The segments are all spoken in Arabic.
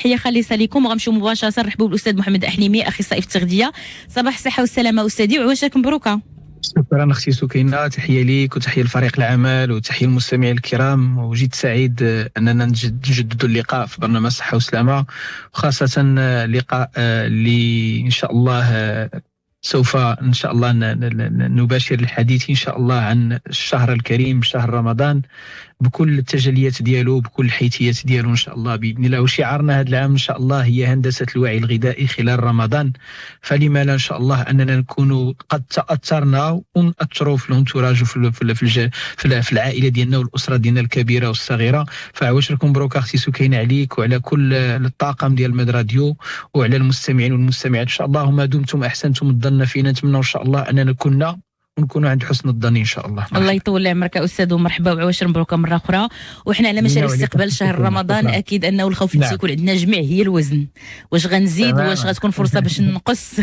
تحيه خالصه لكم، وغنمشيو مباشره نرحبوا بالاستاذ محمد احليمي اخصائي في التغذيه. صباح الصحه والسلامه استاذي، وعواشك مبروكه. شكرا اختي سكينه، تحيه ليك وتحيه لفريق العمل وتحيه للمستمعين الكرام، وجيت سعيد اننا نجدد اللقاء في برنامج صحه وسلامه، وخاصه لقاء اللي ان شاء الله سوف ان شاء الله نباشر الحديث ان شاء الله عن الشهر الكريم شهر رمضان بكل التجليات ديالو، بكل الحيثيات ديالو ان شاء الله باذن الله. وشعارنا هذا العام ان شاء الله هي هندسه الوعي الغذائي خلال رمضان، فلما لا ان شاء الله اننا نكون قد تاثرنا وناثروا في الانتوراج وفي العائله ديالنا والاسره ديالنا الكبيره والصغيره. فعواش لكم مبروك اختي سكينه عليك وعلى كل الطاقم ديال مد راديو وعلى المستمعين والمستمعات. ان شاء الله ما دمتم احسنتم الظن فينا، نتمنى ان شاء الله اننا ونكونوا عند حسن الظن ان شاء الله. الله يطول عمرك استاذ، ومرحبا وعواشر مبروكه مره اخرى. وحنا على مشارف استقبال شهر رمضان اكيد انه الخوف اللي يكون عندنا جميع هي الوزن، واش غنزيد واش غتكون فرصه باش ننقص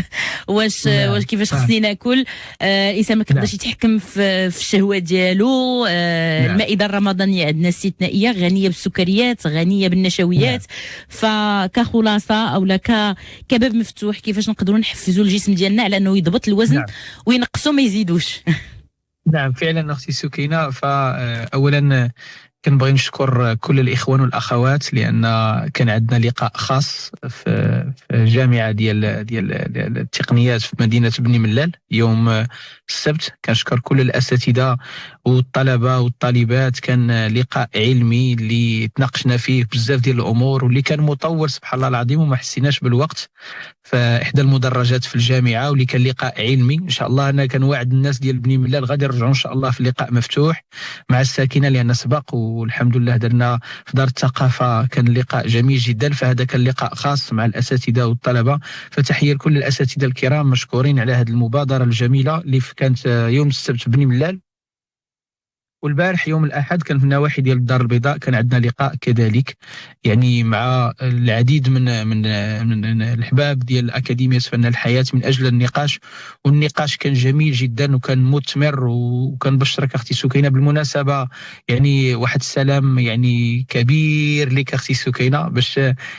واش كيفاش خصني ناكل. الانسان ما كيقدرش يتحكم في الشهوات ديالو. المائده الرمضانيه عندنا استثنائيه، غنيه بالسكريات، غنيه بالنشويات. فكخلاصه او كباب مفتوح كيفاش نقدروا نحفزوا الجسم ديالنا على انه يضبط الوزن وينقصوا ما يزيدوش. نعم فعلا اختي سكينه. فاولا كنبغي نشكر كل الاخوان والاخوات لان كان عندنا لقاء خاص في الجامعه ديال التقنيات في مدينه بني ملال يوم السبت. كنشكر كل الاساتذه والطلبه والطالبات، كان لقاء علمي اللي تناقشنا فيه بزاف ديال الامور واللي كان مطول سبحان الله العظيم وما حسيناش بالوقت في احدى المدرجات في الجامعه، واللي كان لقاء علمي. ان شاء الله انا كنوعد الناس ديال بني ملال غادي نرجعوا ان شاء الله في لقاء مفتوح مع الساكنه لان سبق والحمد لله درنا في دار الثقافه كان لقاء جميل جدا. فهذا كان لقاء خاص مع الاساتذه والطلبه، فتحيه لكل الاساتذه الكرام مشكورين على هذه المبادره الجميله اللي كانت يوم السبت بني ملال. والبارح يوم الأحد كان في النواحي ديال الدار البيضاء كان عندنا لقاء كذلك يعني مع العديد من الأحباب ديال أكاديمية فن الحياة من أجل النقاش، والنقاش كان جميل جدا وكان مثمر. وكان بشرك أختي سكينة بالمناسبة يعني واحد السلام يعني كبير لك أختي سكينة، باش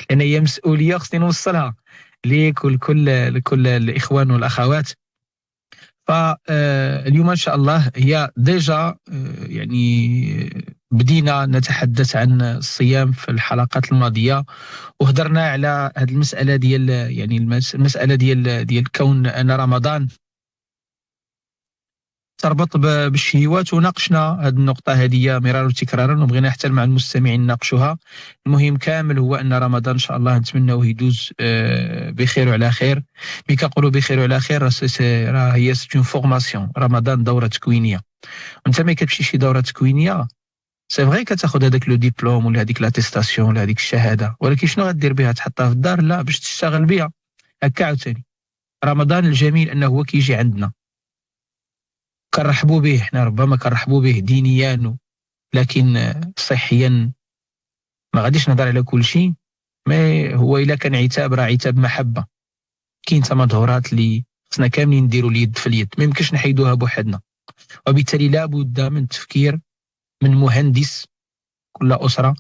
لأن هي مسؤولية خصني نوصلها ليك ولكل الإخوان والأخوات. فاليوم إن شاء الله هي ديجا يعني بدينا نتحدث عن الصيام في الحلقات الماضية، وهدرنا على هذه المسألة ديال يعني المسألة ديال كون أن رمضان تربط بالشهوات، وناقشنا هذه النقطة هذه مرارا وتكرارا وبغينا حتى مع المستمعين نناقشوها. المهم كامل هو أن رمضان إن شاء الله نتمناوه يدوز بخير وعلى خير. ملي كنقولوا بخير وعلى خير راه هي سيتون فورماسيون. رمضان دورة تكوينية، وانت ما كتمشي شي دورة تكوينية سي فغي كتاخذ هذاك لو ديبلوم ولا هذيك لاتيستاسيون ولا هذيك الشهادة، ولكن شنو غدير بها؟ تحطها في الدار؟ لا، باش تشتغل بها. هكا عاوتاني رمضان الجميل أنه هو كيجي عندنا كنرحبوا به، احنا ربما كنرحبوا به دينيا لكن صحيا ما غاديش نهضر على كل شيء. ما هو الا كان عتاب راه عتاب محبه. كاين تمظهرات اللي خصنا كاملين نديروا اليد في اليد، ما يمكنش نحيدوها بوحدنا، وبالتالي لابد من تفكير من مهندس كل اسره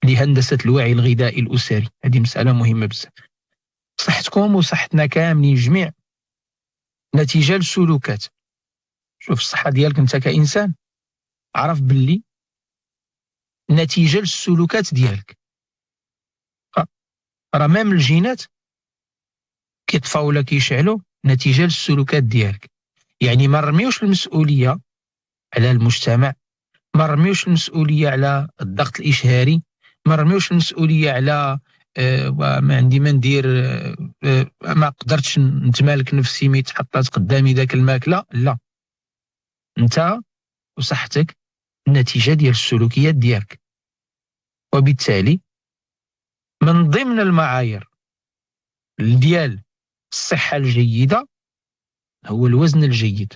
لهندسه الوعي الغذائي الاسري. هذه مساله مهمه بزاف. صحتكم وصحتنا كاملين جميع نتيجه للسلوكات. شوف الصحة ديالك انت كإنسان عرف باللي نتيجة للسلوكات ديالك. راه ميم الجينات كيطفاو ولا كيشعلوا نتيجة للسلوكات ديالك. يعني ما نرميوش المسؤولية على المجتمع، ما نرميوش المسؤولية على الضغط الإشهاري، ما نرميوش المسؤولية على ما عندي ما ندير، ما قدرتش نتمالك نفسي مي تحطات قدامي ذاك الماكلة. لا، انت وصحتك النتيجة ديال السلوكيات ديالك. وبالتالي من ضمن المعايير ديال الصحة الجيدة هو الوزن الجيد.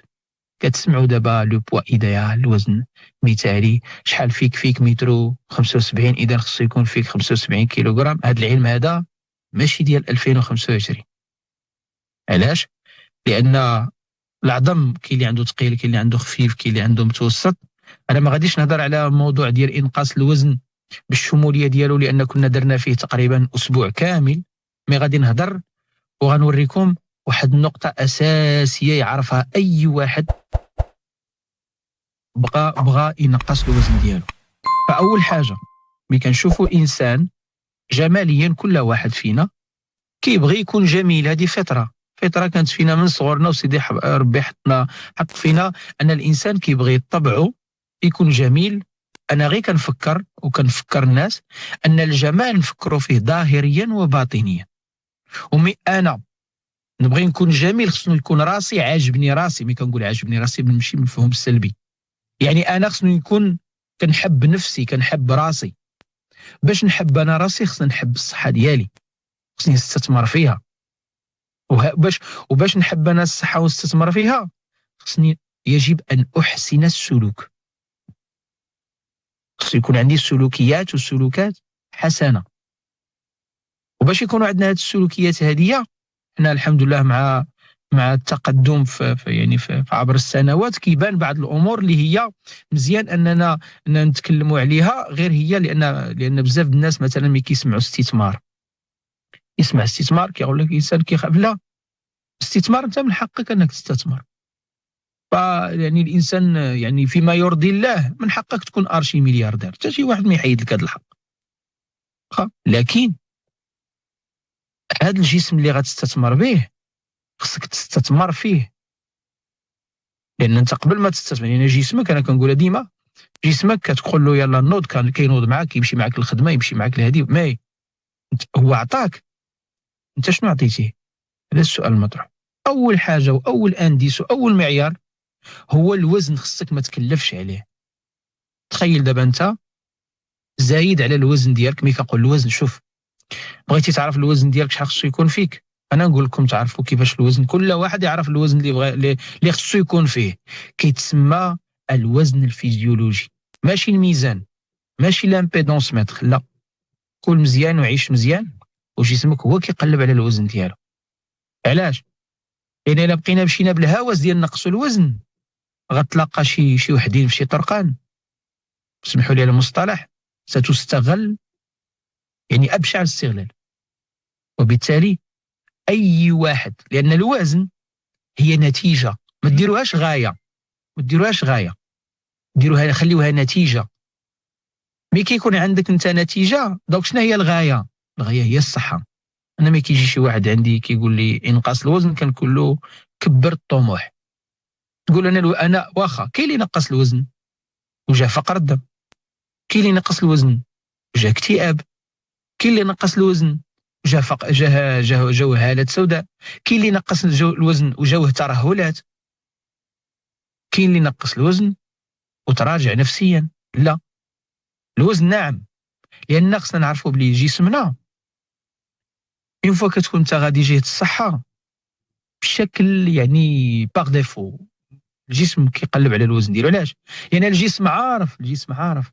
كتسمعوا دابا لو بوا ايديال، الوزن مثالي، شحال فيك مترو 75، اذا خصو يكون فيك 75 كيلوغرام. هذا العلم هذا ماشي ديال 2025. علاش؟ لان العظم كاين اللي عنده ثقيل، كاين اللي عنده خفيف، كاين اللي عنده متوسط. انا ما غاديش نهضر على موضوع ديال انقاص الوزن بالشموليه ديالو، لان كنا درنا فيه تقريبا اسبوع كامل. مي غادي نهضر وغنوريكم واحد النقطه اساسيه يعرفها اي واحد بغى ينقص الوزن ديالو. فاول حاجه ملي كنشوفوا انسان جماليا، كل واحد فينا كيبغي يكون جميل. هذه فطره كانت فينا من صغرنا، وسيدي ربي حط فينا ان الانسان كيبغي طبعه يكون جميل. انا غير كنفكر الناس ان الجمال نفكروا فيه ظاهريا وباطنيا. ومي انا نبغي نكون جميل، خصني يكون راسي عاجبني راسي. ملي كنقول عاجبني راسي بنمشي من الفهم السلبي، يعني انا خصني نكون كنحب نفسي، كنحب راسي. باش نحب انا راسي خصني نحب الصحه ديالي، خصني نستثمر فيها. وباش نحب انا الصحه ونستثمر فيها، يجب ان احسن السلوك. خص يكون عندي سلوكيات وسلوكات حسنه. وباش يكونوا عندنا هذه السلوكيات هذه، حنا الحمد لله مع التقدم في عبر السنوات كيبان بعض الامور اللي هي مزيان اننا نتكلموا عليها. غير هي لان بزاف الناس مثلا ملي كيسمعوا يسمع استثمار كيقول لك الانسان كيخاف. لا، استثمار انت من حقك انك تستثمر. يعني الانسان يعني فيما يرضي الله من حقك تكون ارشي ملياردير، حتى شي واحد ما يحيد لك هذا الحق. لكن هذا الجسم اللي غتستثمر به خصك تستثمر فيه، لان انت قبل ما تستثمر يعني جسمك، انا كنقولها ديما، جسمك كتقول له يلا نوض، كينوض معاك، يمشي معاك للخدمه، يمشي معاك لهادي، ما هو عطاك، انت شنو عطيتيه؟ هذا السؤال المطروح. اول حاجه واول انديس واول معيار هو الوزن. خصك ما تكلفش عليه. تخيل دابا انت زايد على الوزن ديالك. ملي كنقول الوزن، شوف، بغيتي تعرف الوزن ديالك شحال خصو يكون فيك، انا نقول لكم تعرفوا كيفاش الوزن. كل واحد يعرف الوزن اللي خصو يكون فيه. كيتسمى الوزن الفيزيولوجي، ماشي الميزان، ماشي لامبيدونس متر. لا، كل مزيان وعيش مزيان، وجسمك هو كيقلب على الوزن ديالو. علاش؟ لان الا بقينا مشينا بالهوس ديال نقصوا الوزن، غتلاقى شي وحدين في شي طرقان، اسمحوا لي على المصطلح، ستستغل، يعني ابشع الاستغلال. وبالتالي اي واحد، لان الوزن هي نتيجه، ما ديروهاش غايه، ديروها، خليوها نتيجه. ملي كيكون عندك انت نتيجه، دونك شنو هي الغايه؟ الغايه هي الصحه. انا ما كيجي شي واحد عندي كيقول لي انقاص الوزن، كنقول له كبر الطموح. تقول انا واخا كاين اللي نقص الوزن وجا فقر الدم، كاين اللي نقص الوزن وجا اكتئاب، كاين اللي نقص الوزن جاوه هالات سوداء، كاين اللي نقص الوزن وجاوه ترهلات، كاين اللي نقص الوزن وتراجع نفسيا. لا، الوزن نعم، لان خصنا نعرفوا بلي جسمنا اون فوا كتكون انت غادي جهه الصحه بشكل يعني باغ ديفو، الجسم كيقلب على الوزن ديالو. علاش؟ لان الجسم عارف.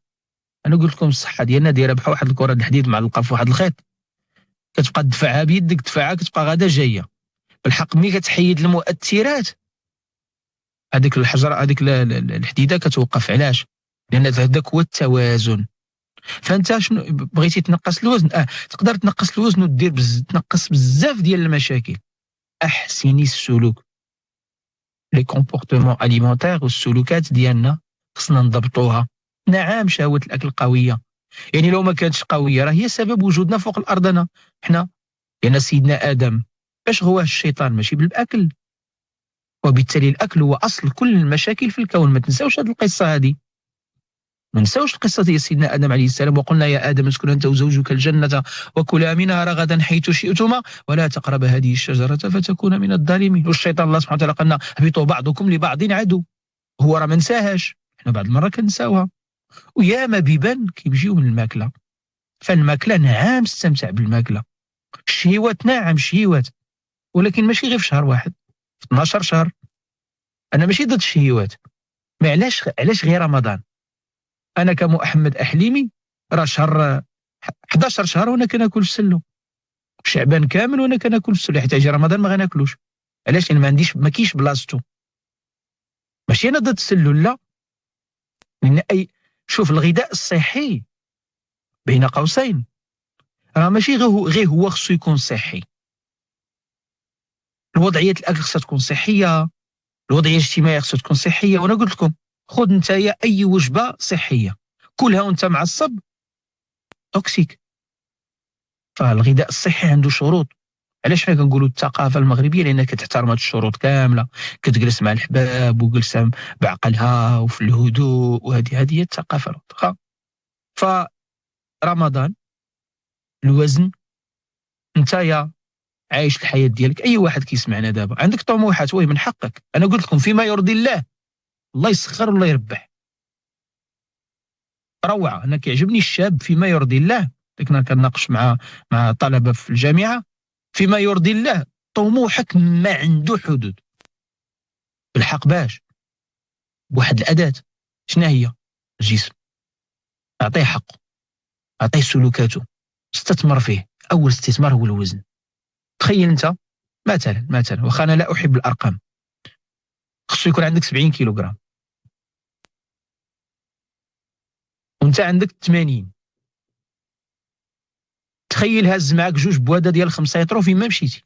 انا قلت لكم الصحه ديالنا دايره بحال واحد الكره الحديد معلقه في واحد الخيط، كتبقى تدفعها بيدك، تدفعها كتبقى غادا جايه. بالحق ملي كتحيد المؤثرات، هذيك الحجره، هذيك الحديده كتوقف. علاش؟ لان هذاك هو التوازن. فانت شنو بغيتي تنقص الوزن؟ تقدر تنقص الوزن ودير تنقص بزاف ديال المشاكل. احسني السلوك، لي كومبورتمون اليمونتير والسلوكات ديالنا خصنا نضبطوها. نعم، شهوة الاكل قويه، يعني لو ما كانتش قويه راه هي سبب وجودنا فوق الارض حنا. لان سيدنا ادم باش غواه الشيطان ماشي بالاكل، وبالتالي الاكل هو اصل كل المشاكل في الكون. ما تنساوش هذه القصه هذه، ما نساوش القصه ديال سيدنا ادم عليه السلام. وقلنا يا ادم اسكن انت وزوجك الجنه وكلا منها رغدا حيث شئتما ولا تقربا هذه الشجره فتكون من الظالمين. والشيطان الله سبحانه وتعالى قالنا اهبطوا بعضكم لبعض عدو. هو راه ما نساهاش، حنا بعض المرات كنساوها. وياما بيبان كيمشيو من الماكله. فالماكله نعم استمتع بالماكله، الشهوات نعم شهوات، ولكن ماشي غير في شهر واحد، في 12 شهر. انا ماشي ضد الشهوات، ما علاش غير رمضان؟ انا كمحمد احليمي راه شهر 11 شهر وانا كناكل السلو، شعبان كامل وانا كناكل السلو، حتى يجي رمضان ما غناكلوش. علاش؟ لان ما كاينش بلاصتو. ماشي انا ضد السلو، لا، لان شوف الغذاء الصحي بين قوسين راه ماشي غير هو خصو يكون صحي، الوضعيه الاكل خصها تكون صحيه، الوضعيه الاجتماعيه خصها تكون صحيه. وانا قلت لكم خذ نتايا اي وجبه صحيه كلها وانت معصب توكسيك. فالغذاء الصحي عنده شروط. علاش حنا كنقولوا الثقافه المغربيه؟ لانها كتحترم هاد الشروط كامله، كتجلس مع الحباب وجلسه بعقلها وفي الهدوء، وهذه هي الثقافه الوطنيه. فرمضان الوزن، نتايا عايش الحياه ديالك، اي واحد كيسمعنا دابا عندك طموحات وي من حقك. انا قلت لكم فيما يرضي الله، الله يسخر والله يربح. روعه. انا كيعجبني الشاب فيما يرضي الله. كنا كنناقش مع طلبه في الجامعه، فيما يرضي الله طموحك ما عنده حدود. بالحق باش بواحد الاداه، شنو هي؟ الجسم. اعطيه حقه، اعطيه سلوكاته، استثمر فيه. اول استثمار هو الوزن. تخيل انت مثلا واخا انا لا احب الارقام، خصو يكون عندك 70 كيلوغرام وانت عندك 80. تخيل هاز معاك جوج بواده ديال 5 يطرو فين ما مشيتي،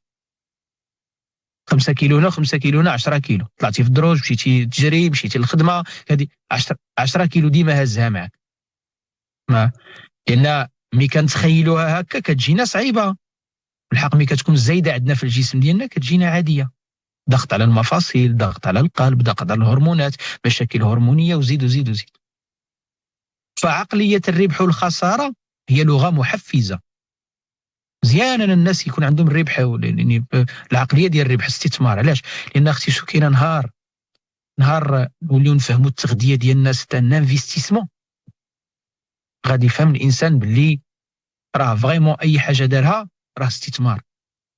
5 كيلو هنا 5 كيلو هنا، 10 كيلو. طلعتي في الدروج، مشيتي تجري، مشيتي للخدمه، هذه 10 كيلو ديما هازها معاك. ما لان ملي كنتخيلوها هكا كتجينا صعيبه. بالحق ملي كتكون زايده عندنا في الجسم ديالنا كتجينا عاديه. ضغط على المفاصل، ضغط على القلب، ضغط على الهرمونات، مشاكل هرمونيه، وزيد وزيد وزيد. فعقليه الربح والخساره هي لغه محفزه. مزيان انا الناس يكون عندهم الربح، لان العقليه ديال الربح استثمار. علاش؟ لان اختي سكينه نهار نوليو نفهموا التغذيه ديال الناس تاع انفستيسمون، غادي يفهم الانسان باللي راه فريمون اي حاجه دارها راه استثمار،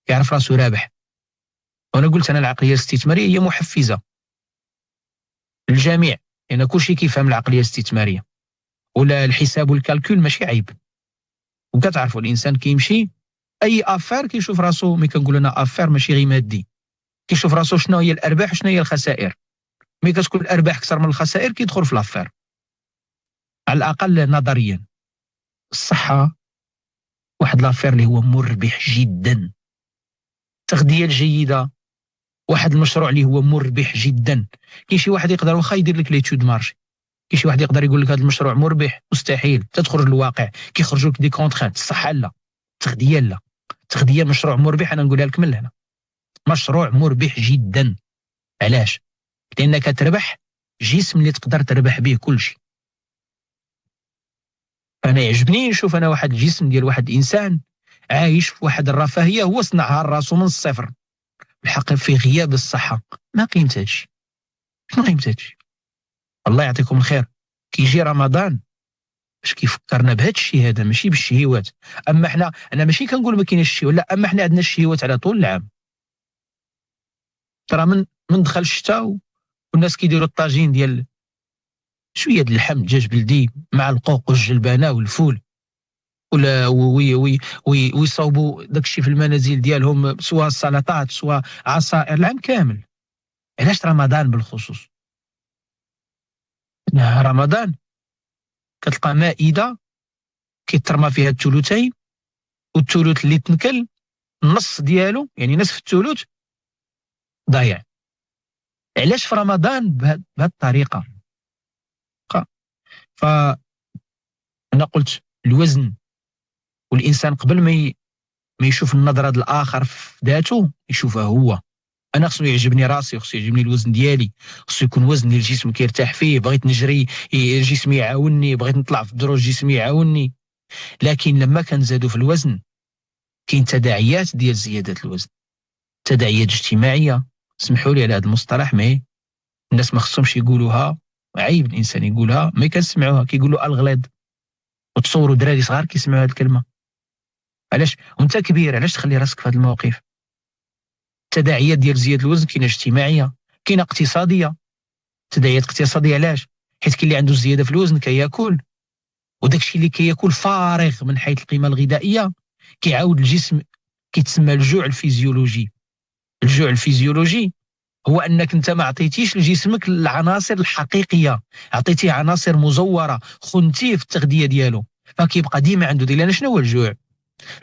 يعرف راسو رابح. وانا قلت انا العقليه الاستثماريه هي محفزه للجميع، لان كلشي كيفهم العقليه الاستثماريه. ولا الحساب والكالكول ماشي عيب. وكتعرفوا الانسان كيمشي اي افير كيشوف راسو، ملي كنقول انا افير ماشي غير مادي، كيشوف راسو شنو هي الارباح وشنو هي الخسائر. ملي كتكون الارباح اكثر من الخسائر كيدخل في لافير، على الاقل نظريا. الصحه واحد لافير اللي هو مربح جدا. التغذيه الجيده واحد المشروع اللي هو مربح جدا. كاين شي واحد يقدر واخا يدير لك ليتود مارشي، كاين شي واحد يقدر يقول لك هذا المشروع مربح، مستحيل تدخل للواقع. كيخرجوا لك دي كونترانت. الصحه لا، التغذيه لا. التغذيه مشروع مربح، انا نقولها لك من هنا، مشروع مربح جدا. علاش؟ لانك تربح جسم اللي تقدر تربح به كل شيء. انا يعجبني نشوف انا واحد الجسم ديال واحد الانسان عايش في واحد الرفاهيه هو صنعها راسو من الصفر. الحق في غياب الصحه ما قيمتهاش. شنو قيمتهاش؟ الله يعطيكم الخير. كيجي رمضان باش كيفكرنا بهذا الشيء هذا، ماشي بالشهوات. اما حنا، انا ماشي كنقول ما كاينش الشهوات، لا، اما حنا عندنا الشهوات على طول العام. ترى من دخل الشتاء والناس كيديروا الطاجين ديال شويه د اللحم دجاج بلدي مع القوق والجلبانه والفول، ولا ويصاوبوا داكشي في المنازل ديالهم، سواء السلطات سواء عصائر العام كامل. علاش رمضان بالخصوص؟ رمضان كتلقى مائده كيترمى فيها الثلثين، والثلث اللي تنكل النص ديالو، يعني نصف الثلث ضايع. علاش في رمضان بهذه الطريقه؟ فانا قلت الوزن، والانسان قبل ما يشوف النظره ديال الاخر في ذاته يشوفها هو. انا خصو يعجبني راسي، خصو يعجبني الوزن ديالي، خصو يكون وزن اللي الجسم كيرتاح فيه. بغيت نجري جسمي يعاونني، بغيت نطلع في الدروج جسمي يعاونني. لكن لما كنزادوا في الوزن كاين تداعيات ديال زياده الوزن، تداعيات اجتماعيه. اسمحوا لي على هذا المصطلح، ما الناس ما خصهمش يقولوها، عيب الانسان يقولها. ما كنسمعوها كيقولوا الغليظ، وتصوروا دراري صغار كيسمعوا هذه الكلمه. علاش وانت كبير علاش تخلي راسك في هذا الموقف؟ التداعيات ديال زياده الوزن كاينه اجتماعيه، كاينه اقتصاديه. تداعيات اقتصاديه علاش؟ حيت كاين اللي عنده زياده في الوزن كياكل، وداك الشيء اللي كياكل فارغ من حيث القيمه الغذائيه، كيعاود الجسم، كيتسمى الجوع الفيزيولوجي. الجوع الفيزيولوجي هو انك انت ما عطيتيش لجسمك العناصر الحقيقيه، عطيتيه عناصر مزوره، خنتيه في التغذيه ديالو. فكيبقى ديما عنده لان شنو هو الجوع؟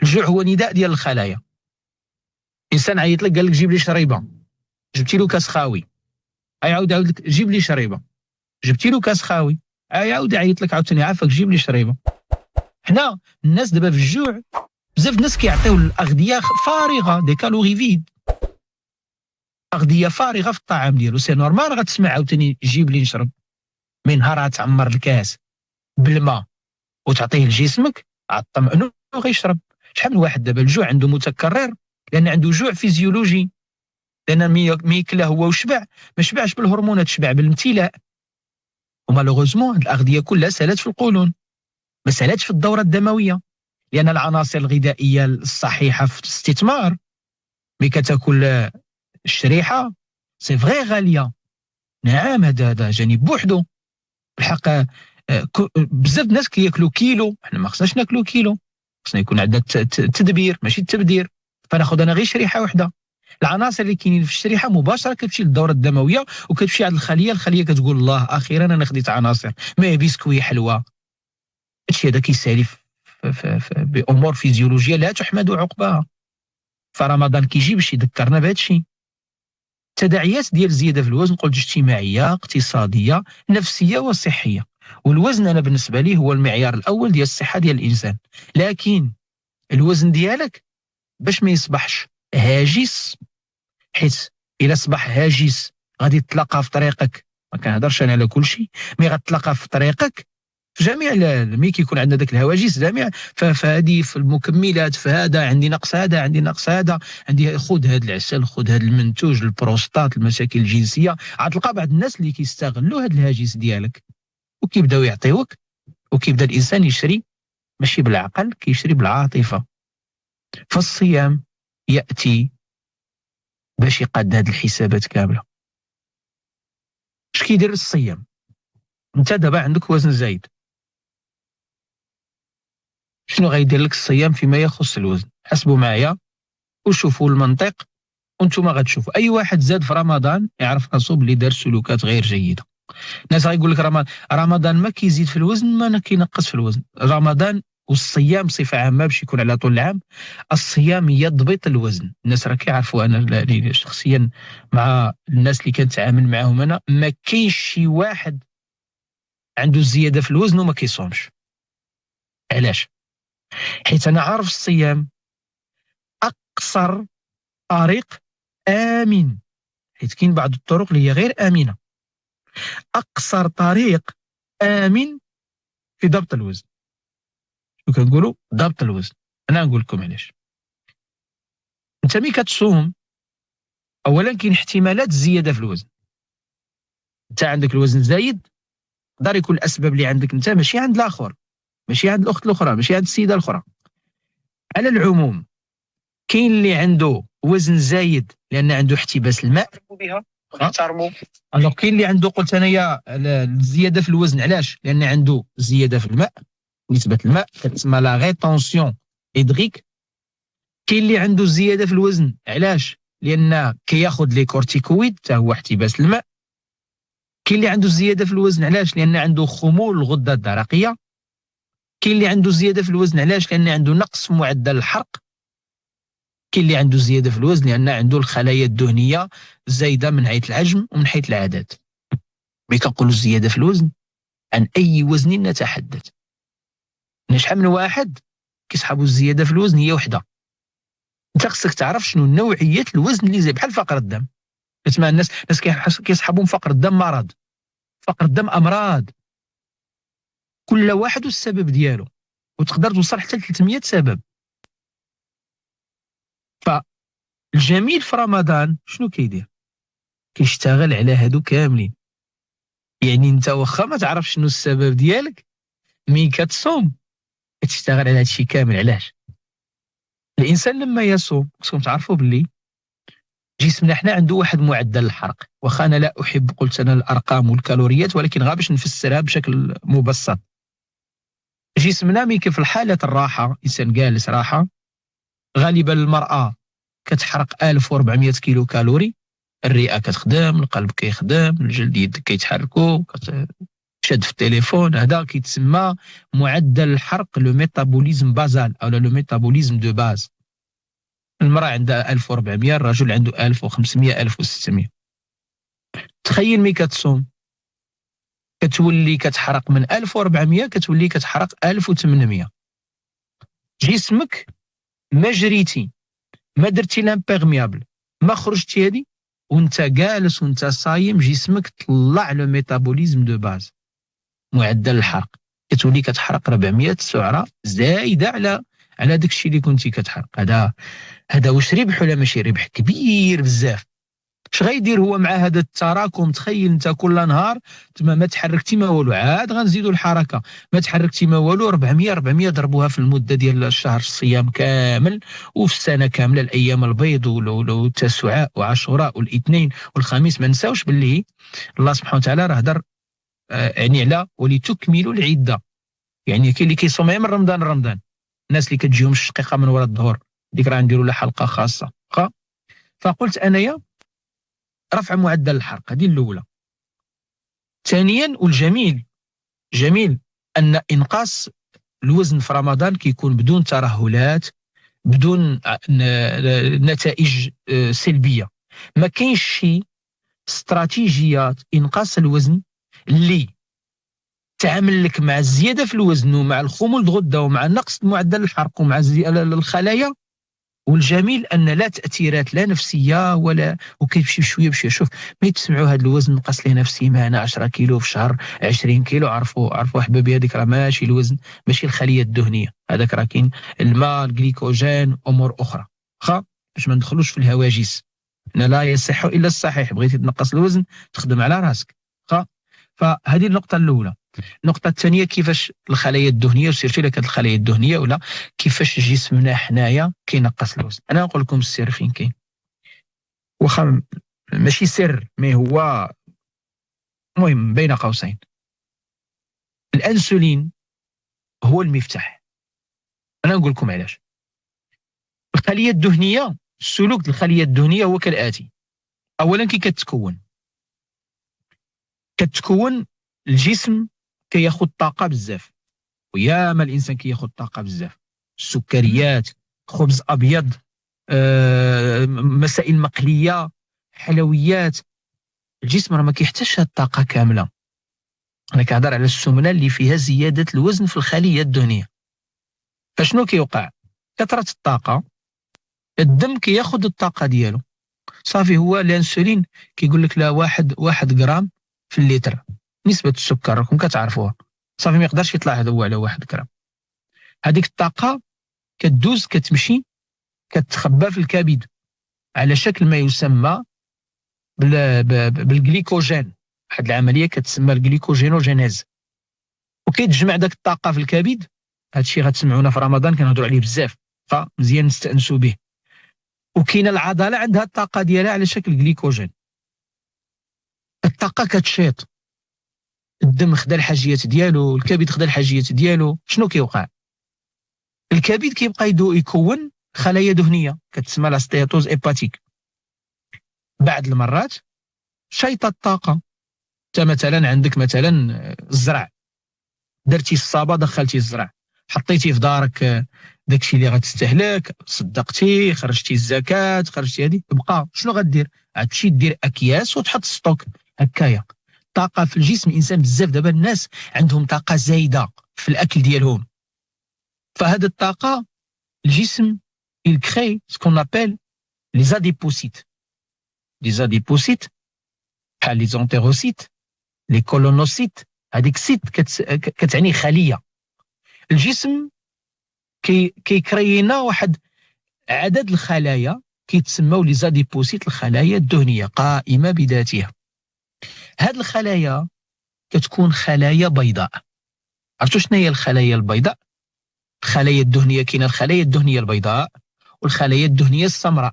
الجوع هو نداء ديال الخلايا. انسان عيط لك قال لك جيب لي شريبه، جبتي له كاس خاوي، يعاود لك جيب لي شريبه، جبتي له كاس خاوي، يعاود يعيط لك عاوتاني عافاك جيب لي شريبه. حنا الناس دابا في الجوع بزاف الناس كيعطيو الاغذيه فارغه، دي كالوري فيد، اغذيه فارغه في الطعام ديالو. سي نورمال غتسمع عاوتاني جيب لي نشرب، من نهار تعمر الكاس بالماء وتعطيه لجسمك عطمئنو غيشرب. شحال من واحد دابا الجوع عنده متكرر لان عنده جوع فيزيولوجي، لان مي ياكله هو وشبع ما شبعش بالهرمونات، شبع بالامتلاء. ومالوغوزمون الاغذيه كلها سالات في القولون، ما سالاتش في الدوره الدمويه، لان العناصر الغذائيه الصحيحه في الاستثمار مي كتاكل الشريحه سي فغي غاليه. نعم هذا جانب بوحدو بالحق. بزاف الناس كياكلوا كيلو، حنا ما خصناش ناكلوا كيلو، خصنا يكون عندنا تدبير ماشي التبذير. فناخذ انا غير شريحه واحده، العناصر اللي كاينين في الشريحه مباشره كتمشي للدوره الدمويه وكتمشي عند الخليه كتقول الله اخيرا انا خديت عناصر، ما بسكوي حلوه. هادشي هذا كيسالي بامور فيزيولوجيه لا تحمد عقباها. فرمضان كيجي باش يذكرنا بهادشي. التداعيات ديال الزياده في الوزن قلت اجتماعيه، اقتصاديه، نفسيه وصحيه. والوزن انا بالنسبه لي هو المعيار الاول ديال الصحه ديال الانسان. لكن الوزن ديالك باش ما يصبحش هاجس، حيت الا اصبح هاجس غادي تتلاقى في طريقك، ما كنهضرش انا على كل شيء، مي غتلاقى في طريقك في جميع مي كيكون عندنا داك الهواجس جميع فهذه في المكملات، في هذا عندي نقص، هذا عندي نقص، هذا عندي خذ هذا العسل، خذ هذا المنتوج، البروستات، المشاكل الجنسيه. غتلقى بعض الناس اللي كيستغلوا هذا الهاجس ديالك وكيبداو يعطيوك، وكيبدا الانسان يشري ماشي بالعقل، كيشري بالعاطفه. فالصيام ياتي باش يقاد هذه الحسابات كامله. اش كيدير الصيام؟ انت دابا عندك وزن زايد، شنو غيدير لك الصيام فيما يخص الوزن؟ حسبوا معايا وشوفوا المنطق، وانتم غتشوفوا اي واحد زاد في رمضان يعرف راسو بلي دار سلوكات غير جيده. الناس غيقول لك رمضان ما كيزيد في الوزن ما كينقص في الوزن. رمضان والصيام بصفه عامه باش يكون على طول العام، الصيام يضبط الوزن. الناس راه كيعرفوا انا شخصيا مع الناس اللي كنتعامل معاهم انا ما كاينش شي واحد عنده زياده في الوزن وما كيصومش. علاش؟ حيت انا عارف الصيام اقصر طريق امن، حيت كاين بعض الطرق اللي هي غير امنه. اقصر طريق امن في ضبط الوزن. شنو كنقولوا؟ ضبط الوزن. انا نقول لكم علاش. انت ملي كتصوم اولا كاين احتمالات زياده في الوزن. انت عندك الوزن زايد، يقدر يكون الاسباب اللي عندك انت ماشي عند الاخر، ماشي عند الاخت الاخرى، ماشي عند السيده الاخرى. على العموم كاين اللي عنده وزن زايد لان عنده احتباس الماء بها نحترموا. الوغ كاين اللي عنده قلت انايا الزياده في الوزن علاش؟ لان عنده زياده في الماء، نسبه الماء كتسمى لا ريتونسيون هيدريك. كاين اللي عنده زياده في الوزن علاش؟ لان كياخذ لي كورتيكويد حتى هو احتباس الماء. كاين اللي عنده زياده في الوزن علاش؟ لان عنده خمول الغده الدرقيه. كاين اللي عنده زياده في الوزن علاش؟ لان عنده نقص معدل الحرق. كاين اللي عنده زياده في الوزن لان عنده الخلايا الدهنيه زايده من حيث الحجم ومن حيث العدد. ملي كنقولوا الزياده في الوزن عن اي وزن نتحدث. شحال من واحد كيسحبوا الزياده في الوزن هي وحده. انت خصك تعرف شنو نوعيه الوزن اللي زي بحال فقر الدم. تسمع الناس كيسحبوا فقر الدم مرض، فقر الدم امراض، كل واحد والسبب ديالو، وتقدر توصل حتى ل 300 سبب. فالجميل في رمضان شنو كيدير؟ كيشتغل على هادو كاملين. يعني انت واخا ما تعرفش شنو السبب ديالك، ملي كتصوم كتشتغل على هادشي كامل. علاش؟ الانسان لما يصوم خصكم تعرفوا باللي جسمنا حنا عنده واحد معدل الحرق. واخا انا لا احب قلت انا الارقام والكالوريات، ولكن غير باش نفسرها بشكل مبسط. جسمنا ملي في حاله الراحه، انسان جالس راحه، غالبا المراه كتحرق 1400 كيلو كالوري. الرئه كتخدم، القلب كيخدم، الجلد يدك كيتحركوا، شاد في التليفون، هذا كيتسمى معدل الحرق لو ميتابوليزم بازال او لو ميتابوليزم دو باز. المرأة عندها 1400، الرجل عنده 1500 1600. تخيل ملي كتصوم كتولي كتحرق من 1400 كتولي كتحرق 1800. جسمك ما جريتي، ما درتي لامبيرميابل، ما خرجتي هادي، وانت جالس وانت صايم جسمك طلع لو ميتابوليزم دو باز، معدل الحرق، كتولي كتحرق 400 سعره زايده على داك الشيء اللي كنتي كتحرق. هذا واش ربح ولا ماشي ربح؟ كبير بزاف. اش غيدير هو مع هذا التراكم؟ تخيل انت كل نهار ما تحركتي ما والو، عاد غنزيدوا الحركه، ما تحركتي ما والو، 400 ضربوها في المده ديال الشهر الصيام كامل، وفي السنه كامله الايام البيض والتسعاء وعاشوراء والاثنين والخميس. ما نساوش باللي الله سبحانه وتعالى راه هضر يعني على ولتكملوا العده، يعني كاين اللي كيصوم من رمضان لرمضان، الناس اللي كتجيهم الشقيقه من وراء الظهر ديك راه نديروا لها حلقه خاصه. فقلت انايا رفع معدل الحرق، هذه الاولى. ثانيا والجميل ان انقاص الوزن في رمضان كيكون بدون ترهلات، بدون نتائج سلبيه. ما كاينش شي استراتيجيات انقاص الوزن اللي تعامل لك مع الزياده في الوزن ومع الخمول الغده ومع نقص معدل الحرق ومع الخلايا. والجميل ان لا تاثيرات لا نفسيه ولا، وكيمشي بشويه بشويه. شوف ملي تسمعوا هذا الوزن نقص ليه نفسي معنا 10 كيلو في شهر، 20 كيلو، عرفوا احبابي هذيك راه ماشي الوزن، ماشي الخليه الدهنيه، هذاك راه كاين الماء، الجليكوجين، امور اخرى. باش ما ندخلوش في الهواجس، لا يصح الا الصحيح. بغيتي تنقص الوزن تخدم على راسك. فهذه النقطه الاولى. النقطة الثانية كيفاش الخلايا الدهنية، وسيرتو إلا كانت الخلايا الدهنية، ولا كيفاش جسمنا حنايا كينقص الوزن. أنا نقول لكم السر فين كاين، واخا ماشي سر مي هو مهم بين قوسين. الأنسولين هو المفتاح. أنا نقول لكم علاش. الخلية الدهنية، السلوك الخلية الدهنية هو كالآتي. أولا كي كتكون الجسم كياخذ طاقة بزاف، وياما الانسان كياخذ طاقه بزاف، السكريات، خبز ابيض، مسائل مقليه، حلويات. الجسم راه ما كيحتاجش هاد الطاقه كامله. انا كنهضر على السمنه اللي فيها زياده الوزن في الخليه الدهنيه. فشنو كيوقع؟ كثره الطاقه، الدم كياخذ الطاقه ديالو صافي. هو الانسولين كيقول لك لا، واحد غرام في اللتر نسبه السكر، راكم كتعرفوها صافي، ما يقدرش يطلع هذا هو على 1 غرام. هذيك الطاقه كتدوز كتمشي كتخبى في الكبد على شكل ما يسمى بالجليكوجين، واحد العمليه كتسمى الجليكوجينوجينيز، وكيتجمع داك الطاقه في الكبد. هذا الشيء غتسمعونا في رمضان كنهضروا عليه بزاف، فمزيان نستانسوا به. وكاينه العضله عندها الطاقه ديالها على شكل جليكوجين. الطاقه كتشيط، الدم خدا الحاجيات ديالو، الكبد خدا الحاجيات ديالو. شنو كيوقع؟ الكبد كيبقى يكون خلايا دهنيه كتسمى لا ستياتوز هيباتيك. بعد المرات شيط الطاقه. انت مثلا عندك مثلا الزرع، درتي الصابه، دخلتي الزرع، حطيتي في دارك داكشي اللي غتستهلك، صدقتي، خرجتي الزكاه، خرجتي هذه، بقى شنو غدير؟ غتمشي دير اكياس وتحط ستوك هكايا. طاقه في الجسم الانسان بزاف. دابا الناس عندهم طاقه زايده في الاكل ديالهم، فهاد الطاقه الجسم il crée ce qu'on appelle les adipocètes. Les adipocètes بحال لي زونتيروسيت، لي كولونوسيت. هذيك سيت كتعني خليه. الجسم كيكرينا واحد عدد الخلايا كيتسموا لي زاديبوسيت، الخلايا الدهنيه قائمه بذاتها. هاد الخلايا كتكون خلايا بيضاء. عرفتوا شنو هي الخلايا البيضاء؟ الخلايا الدهنيه كاينه الخلايا الدهنيه البيضاء والخلايا الدهنيه السمراء.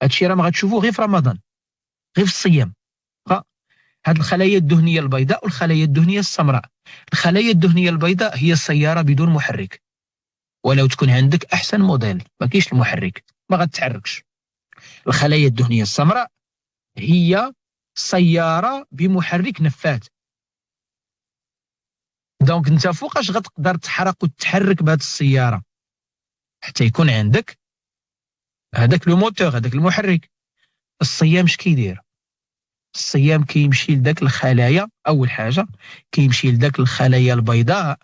هادشي راه ما غتشوفوه غير في رمضان، غير في الصيام. هاد الخلايا الدهنيه البيضاء والخلايا الدهنيه السمراء. الخلايا الدهنيه البيضاء هي سياره بدون محرك، ولو تكون عندك احسن موديل ما كاينش المحرك ما غتتحركش. الخلايا الدهنيه السمراء هي سياره بمحرك نفاث. دونك انت فوقاش غتقدر تحرق وتحرك بهذه السياره حتى يكون عندك هذاك لو موتور، هذاك المحرك. الصيام اش كيدير؟ الصيام كيمشي لذاك الخلايا، اول حاجه كيمشي لذاك الخلايا البيضاء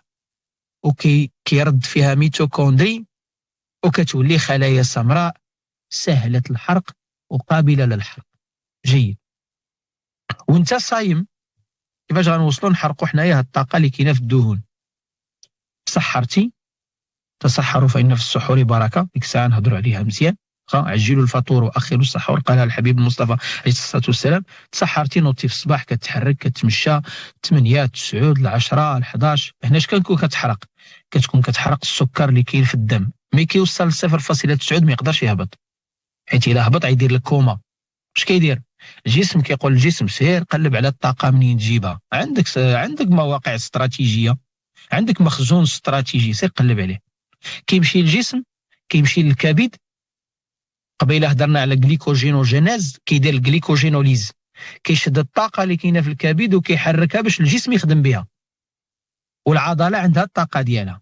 كيرد فيها ميتوكوندري وكتولي خلايا سمراء سهله الحرق وقابله للحرق. جيد. وانت صايم كيفاش غنوصلوا نحرقوا حنايا هاد الطاقه اللي كاينه في الدهون؟ سحرتي، تسحروا فإن في السحور بركة، ديك الساعة نهضروا عليها مزيان. عجلوا الفطور وأخروا السحور، قالها الحبيب المصطفى عليه الصلاة والسلام. تسحرتي نوضتي في الصباح كتحرك كتمشى 8 9 10 11، هنا اش كنكون كتحرق؟ كتكون كتحرق السكر اللي كاين في الدم، ملي كيوصل ل 0.9 ما يقدرش يهبط، حيت إلا هبط غيدير لك كوما. اش كيدير؟ الجسم كيقول للجسم سير قلب على الطاقة منين تجيبها، عندك مواقع استراتيجية، عندك مخزون استراتيجي، سير قلب عليه. كيمشي للجسم، كيمشي للكبد، قبيله هضرنا على جليكوجينوجينيز، كيدير الجليكوجينوليز، كيشد الطاقه اللي كاينه في الكبد وكيحركها باش الجسم يخدم بها، والعضله عندها الطاقه ديالها.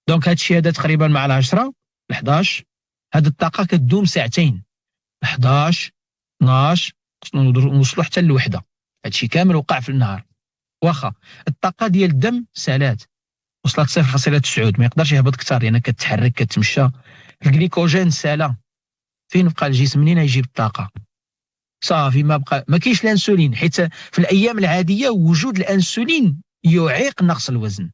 دونك هاد الشيء هذا تقريبا مع 10 11 هاد الطاقه كتدوم ساعتين، 11 12 نوصلوا حتى لوحده. هادشي كامل وقع في النهار. واخا الطاقه ديال الدم سالات وصلت 0.9 ما يقدرش يهبط كثر لان كتحرك كتمشى. الجليكوجين سالا، فين بقى الجسم؟ منين يجيب الطاقه؟ صافي ما بقى، ما كاينش الانسولين، حيت في الايام العاديه وجود الانسولين يعيق نقص الوزن.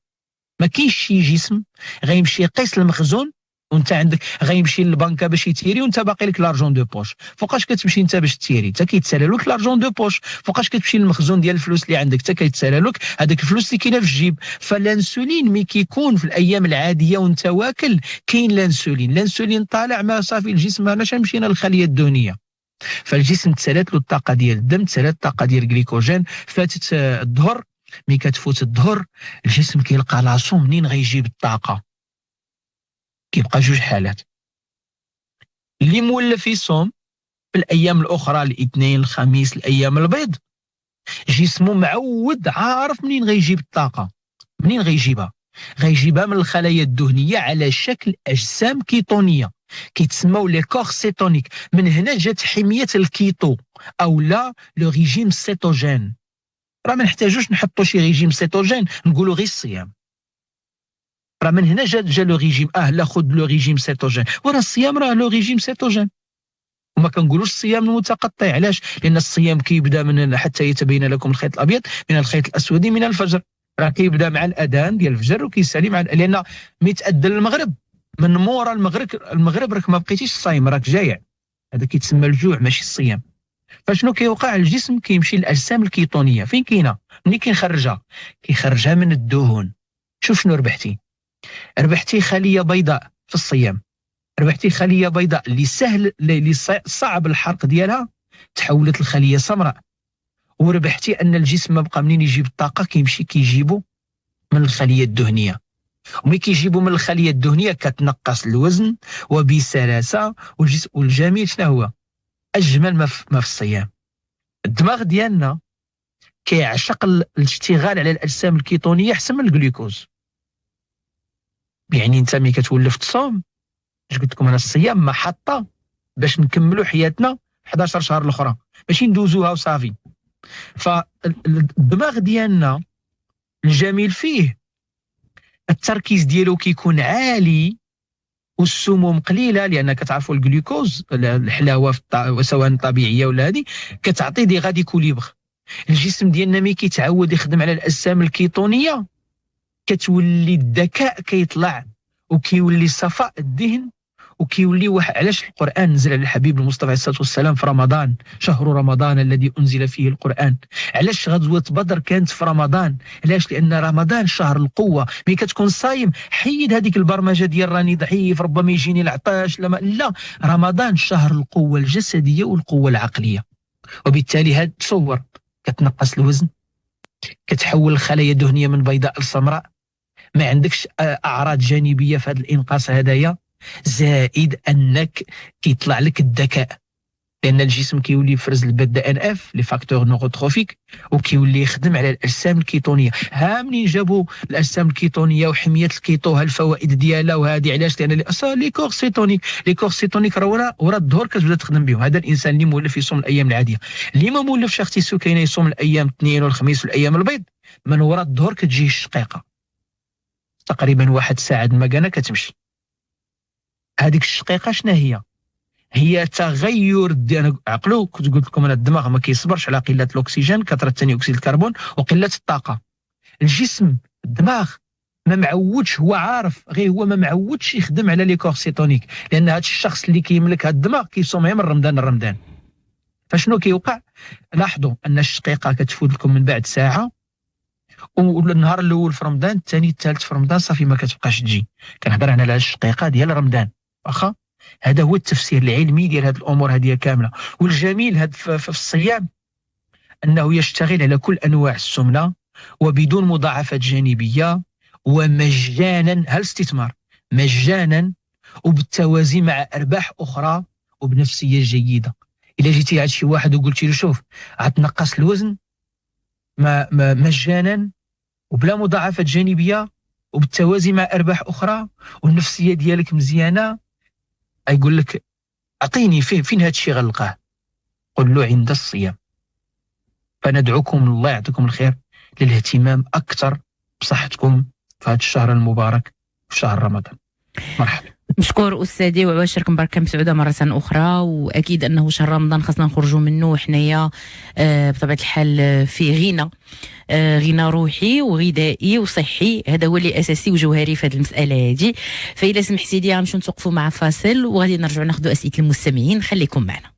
ما كاينش شي جسم غيمشي يقيس المخزون وانت عندك غيمشي للبنكه باش يتيري وانت باقي لك لارجون دو بوش. فوقاش كتمشي انت باش تيري؟ حتى كيتسالى لك لارجون دو بوش. فوقاش كتمشي للمخزون ديال الفلوس اللي عندك؟ حتى كيتسالى لك هذاك الفلوس اللي كاينه في الجيب. فالانسولين ملي كيكون في الايام العاديه وانت واكل كاين الانسولين طالع، ما صافي الجسم علاش مشينا للخليه الدهنيه. فالجسم تسالات له الطاقه ديال الدم، تسالات الطاقه ديال الجليكوجين. فاتت الظهر، ملي كتفوت الظهر الجسم كيلقى راسو منين غيجيب الطاقه. كيبقى جوج حالات، اللي مولف يصوم في الايام الاخرى الاثنين الخميس الايام البيض جسمه معود عارف منين غيجيب الطاقه. منين غيجيبها؟ غيجيبها من الخلايا الدهنيه على شكل اجسام كيتونيه كيتسموا لي كور سيتونيك. من هنا جات حميه الكيتو او لا لو ريجيم سيتوجين. راه ما نحتاجوش نحطوا شي ريجيم سيتوجين، نقولوا غير الصيام. راه من هنا جا لو ريجيم، لا خذ لو ريجيم سيتوجين، وراه الصيام راه لو ريجيم سيتوجين. وما كنقولوش الصيام المتقطع، علاش؟ لان الصيام كيبدا من حتى يتبين لكم الخيط الابيض من الخيط الاسود من الفجر. راه كيبدا مع الاذان ديال الفجر وكيسالي مع لان ملي تاذن المغرب من مورا المغرب راك ما بقيتيش صايم، راك جايع. هذا كيتسمى الجوع ماشي الصيام. فشنو كيوقع؟ الجسم كيمشي للاجسام الكيتونيه. فين كاينه؟ ملي كيخرجها من الدهون. شوف شنو ربحتي خليه بيضاء في الصيام، ربحتي خليه بيضاء اللي سهل اللي صعب الحرق ديالها تحولت لخليه سمراء. وربحتي ان الجسم ما بقى منين يجيب الطاقه، كيمشي كيجيبو من الخليه الدهنيه. وملي كيجيبو من الخليه الدهنيه كتنقص الوزن وبسلاسه. والجميل شنو هو؟ اجمل ما في الصيام الدماغ ديالنا كيعشق الاشتغال على الاجسام الكيتونيه احسن من الجلوكوز. يعني انت ملي كتولف تصوم، اش قلت لكم انا الصيام محطه باش نكملوا حياتنا 11 شهر الاخرى، ماشي ندوزوها وصافي. فالدماغ ديالنا الجميل فيه التركيز ديالو كيكون عالي والسموم قليله، لان كتعرفوا الجلوكوز الحلاوه سواء طبيعيه ولا هذه كتعطي دي غادي كوليبر. الجسم ديالنا ملي كيتعود يخدم على الاجسام الكيتونيه كتولي الذكاء كيطلع وكيولي صفاء الذهن وكيولي علاش القرآن نزل على الحبيب المصطفى عليه الصلاة والسلام في رمضان، شهر رمضان الذي أنزل فيه القرآن. علاش غزوة بدر كانت في رمضان؟ علاش؟ لأن رمضان شهر القوة. ملي كتكون صايم حيد هذيك البرمجة ديال راني ضعيف ربما يجيني العطاش، لا، رمضان شهر القوة الجسدية والقوة العقلية. وبالتالي هاد تصور كتنقص الوزن، كتحول الخلايا الدهنية من بيضاء لسمراء، ما عندكش أعراض جانبية في هذا الإنقاص هدايا، زائد أنك كيطلع لك الذكاء. لان الجسم كيولي يفرز البدا ان اف لي فاكتور نوروتروفيك وكيولي يخدم على الاجسام الكيتونيه. ها منين جابوا الاجسام الكيتونيه وحميه الكيتو، ها الفوائد ديالها وهذه علاش؟ لان لي كورسيتونيك راه ورا الظهر كتبدا تخدم بهم. هذا الانسان اللي مولف يصوم الايام العاديه، اللي ما مولفش اختي سكينه يصوم الايام الاثنين والخميس والايام البيض، من ورا الظهر كتجيه الشقيقه تقريبا 1 ساعه المكانه كتمشي. هذيك الشقيقه شنو هي تغير ديال عقلو. كنت قلت لكم انا الدماغ ما كيصبرش على قله الاكسجين، كثره ثاني اكسيد الكربون وقله الطاقه. الجسم الدماغ ما معودش، هو عارف غير هو ما معودش يخدم على لي كورسيتونيك، لان هذا الشخص اللي كيملك هذا الدماغ كيصوم من رمضان لرمضان. فشنو كيوقع؟ لاحظوا ان الشقيقه كتفوت لكم من بعد ساعه، والنهار الاول في رمضان، الثاني الثالث في رمضان صافي ما كتبقاش تجي. كنهضر انا على الشقيقه ديال رمضان. واخا هذا هو التفسير العلمي ديال هذه الامور هذه كامله. والجميل هذا في الصيام انه يشتغل على كل انواع السمنه وبدون مضاعفات جانبيه ومجانا، هالاستثمار مجانا وبالتوازي مع ارباح اخرى وبنفسيه جيده. الا جيتي عند شي واحد وقلتي له شوف غتنقص الوزن مجانا وبلا مضاعفات جانبيه وبالتوازي مع ارباح اخرى والنفسيه ديالك مزيانه، يقول لك اعطيني فين هذا الشيء غنلقاه؟ قل له عند الصيام. فندعوكم الله يعطيكم الخير للاهتمام اكثر بصحتكم في هذا الشهر المبارك، في شهر رمضان. مرحبا. مشكور استاذي وعواشرك مباركه مسعوده مره اخرى. واكيد انه شهر رمضان خاصنا نخرجوا منه حنايا بطبيعه الحال في غنى روحي وغذائي وصحي، هذا هو اللي اساسي وجوهري في هذه المساله هذه. فإذا سمحتي لي غنمشيو نتوقفوا مع فاصل وغادي نرجعوا ناخذوا اسئله المستمعين. خليكم معنا.